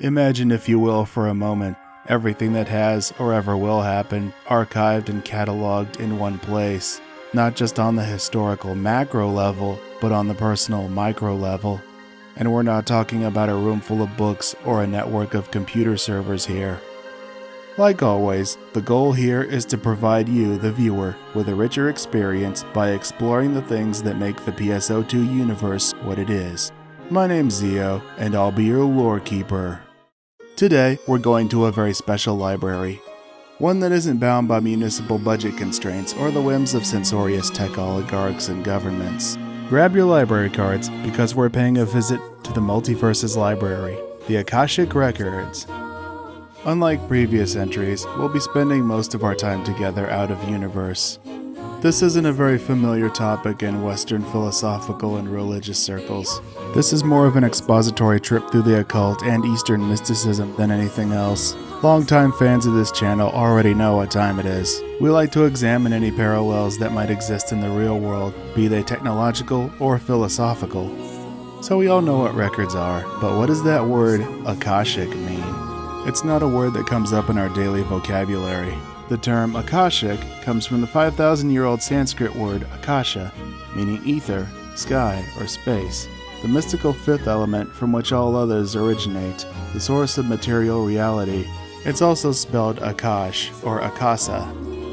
Imagine, if you will, for a moment, everything that has or ever will happen archived and cataloged in one place, not just on the historical macro level, but on the personal micro level. And we're not talking about a room full of books or a network of computer servers here. Like always, the goal here is to provide you, the viewer, with a richer experience by exploring the things that make the PSO2 universe what it is. My name's Zio, and I'll be your lore keeper. Today, we're going to a very special library. One that isn't bound by municipal budget constraints or the whims of censorious tech oligarchs and governments. Grab your library cards, because we're paying a visit to the Multiverse's library, the Akashic Records. Unlike previous entries, we'll be spending most of our time together out of universe. This isn't a very familiar topic in Western philosophical and religious circles. This is more of an expository trip through the occult and Eastern mysticism than anything else. Longtime fans of this channel already know what time it is. We like to examine any parallels that might exist in the real world, be they technological or philosophical. So we all know what records are, but what does that word Akashic mean? It's not a word that comes up in our daily vocabulary. The term Akashic comes from the 5,000-year-old Sanskrit word Akasha, meaning ether, sky, or space, the mystical fifth element from which all others originate, the source of material reality. It's also spelled Akash or Akasa.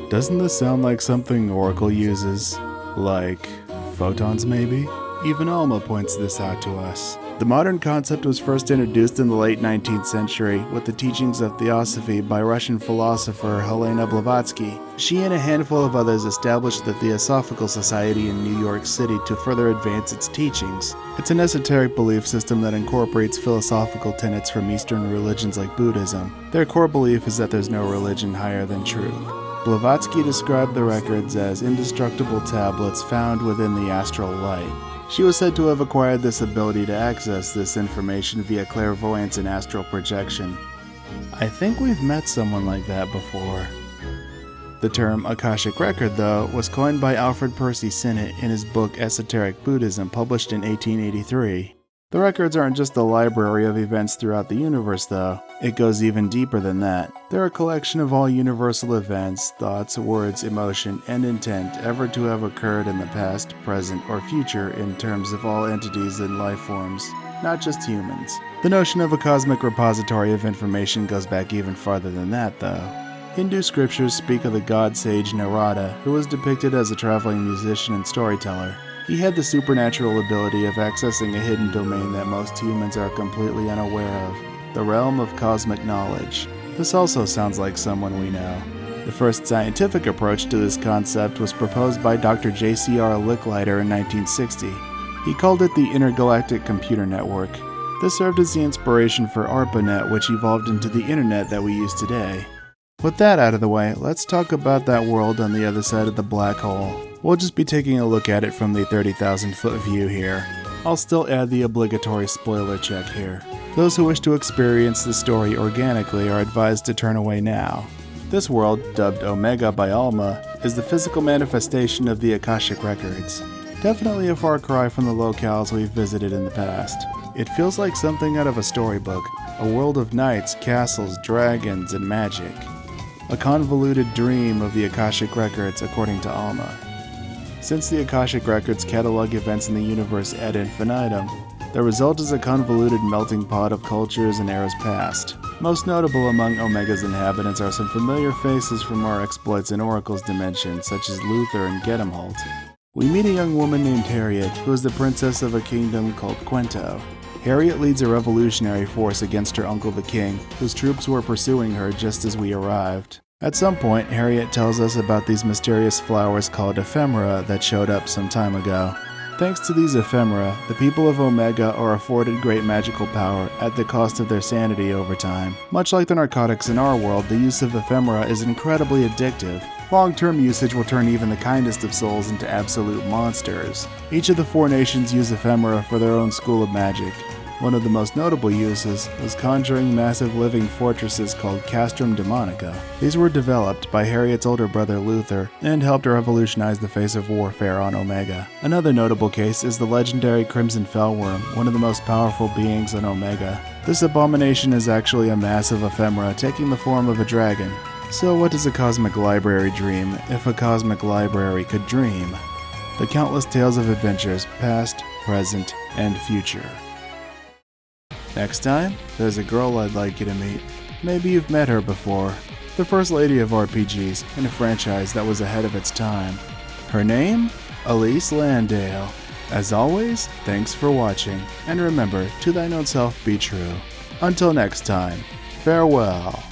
Doesn't this sound like something Oracle uses? Like photons, maybe? Even Alma points this out to us. The modern concept was first introduced in the late 19th century with the teachings of Theosophy by Russian philosopher Helena Blavatsky. She and a handful of others established the Theosophical Society in New York City to further advance its teachings. It's an esoteric belief system that incorporates philosophical tenets from Eastern religions like Buddhism. Their core belief is that there's no religion higher than truth. Blavatsky described the records as indestructible tablets found within the astral light. She was said to have acquired this ability to access this information via clairvoyance and astral projection. I think we've met someone like that before. The term Akashic Record, though, was coined by Alfred Percy Sinnett in his book Esoteric Buddhism, published in 1883. The records aren't just a library of events throughout the universe, though. It goes even deeper than that. They're a collection of all universal events, thoughts, words, emotion, and intent ever to have occurred in the past, present, or future in terms of all entities and life forms, not just humans. The notion of a cosmic repository of information goes back even farther than that, though. Hindu scriptures speak of the god sage Narada, who was depicted as a traveling musician and storyteller. He had the supernatural ability of accessing a hidden domain that most humans are completely unaware of, the realm of cosmic knowledge. This also sounds like someone we know. The first scientific approach to this concept was proposed by Dr. J.C.R. Licklider in 1960. He called it the Intergalactic Computer Network. This served as the inspiration for ARPANET, which evolved into the internet that we use today. With that out of the way, let's talk about that world on the other side of the black hole. We'll just be taking a look at it from the 30,000-foot view here. I'll still add the obligatory spoiler check here. Those who wish to experience the story organically are advised to turn away now. This world, dubbed Omega by Alma, is the physical manifestation of the Akashic Records. Definitely a far cry from the locales we've visited in the past. It feels like something out of a storybook, a world of knights, castles, dragons, and magic. A convoluted dream of the Akashic Records, according to Alma. Since the Akashic Records catalog events in the universe ad infinitum, the result is a convoluted melting pot of cultures and eras past. Most notable among Omega's inhabitants are some familiar faces from our exploits in Oracle's dimension, such as Luther and Gedemholt. We meet a young woman named Harriet, who is the princess of a kingdom called Quento. Harriet leads a revolutionary force against her uncle the king, whose troops were pursuing her just as we arrived. At some point, Harriet tells us about these mysterious flowers called ephemera that showed up some time ago. Thanks to these ephemera, the people of Omega are afforded great magical power at the cost of their sanity over time. Much like the narcotics in our world, the use of ephemera is incredibly addictive. Long-term usage will turn even the kindest of souls into absolute monsters. Each of the 4 nations use ephemera for their own school of magic. One of the most notable uses was conjuring massive living fortresses called Castrum Demonica. These were developed by Harriet's older brother Luther and helped revolutionize the face of warfare on Omega. Another notable case is the legendary Crimson Fellworm, one of the most powerful beings on Omega. This abomination is actually a massive ephemera taking the form of a dragon. So what does a cosmic library dream if a cosmic library could dream? The countless tales of adventures, past, present, and future. Next time, there's a girl I'd like you to meet. Maybe you've met her before. The first lady of RPGs in a franchise that was ahead of its time. Her name? Elise Landale. As always, thanks for watching, and remember, to thine own self be true. Until next time, farewell.